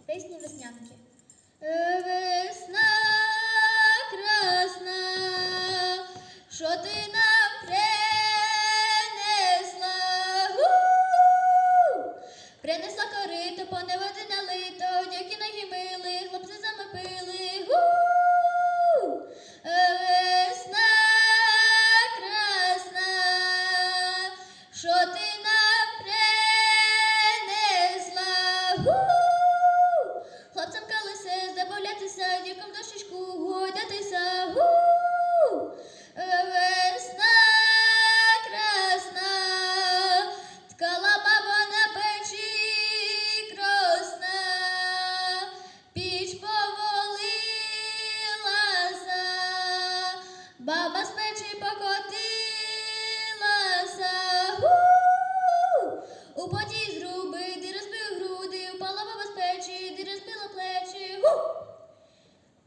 Песні веснянки. Весна красна, що ти нам принесла? Принесла корито, повне води налито, дяки ноги мили, хлопці замопили. Весна красна, що ти нам принесла? Хлопцям колесе, забавлятися, дівкам дощечку гойдатися. Весна красна, ткала баба на печі кросна, піч повалилася, баба з печі покотилася. У поті з груби, де розбив груди, упала баба з печі, де розбила плечі.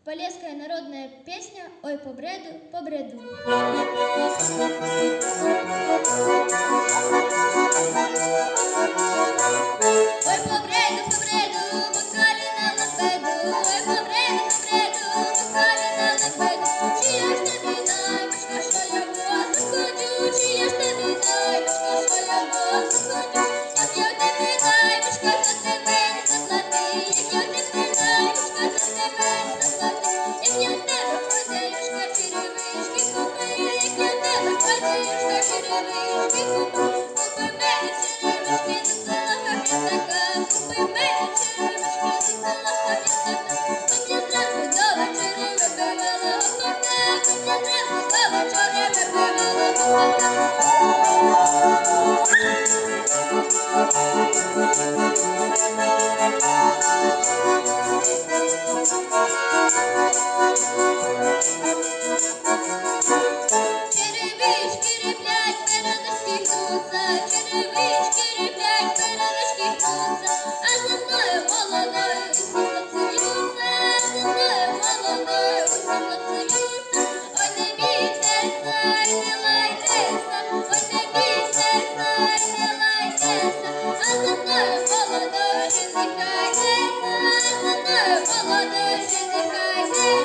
Полесская народная песня «Ой, по бреду, по бреду». Ой, по бреду, макали на лампеду. Ой, по бреду, макали на лампеду. Чи я ж тобі наймичка, що я вас заходжу? Чи я ж тобі наймичка, що я вас заходжу? Як я тобі наймичка, то ти мені заплати. Як я тобі наймичка, то ти мені заплати. Як я в тебе хозяюшка, черевички купи. Як я в тебе хозяюшка, черевички купи. Купи мені черевички, весела хап'ятака. Купи мені черевички, весела хап'ятака. Куп'я зранку до вечора випивала гопака. Куп'я зранку до вечора випивала гопака. Черевички ріплять, передочки гнуться, черевички ріплять, передочки гнуться, а за мною молодою усі поцілюються, за мною молодою усі поцілюються. Ой, не бійтеся, й не лайтеся, ой, не бійтеся, й не лайтеся, а за мною молодою женихайтеся, а за мною молодою женихайтеся.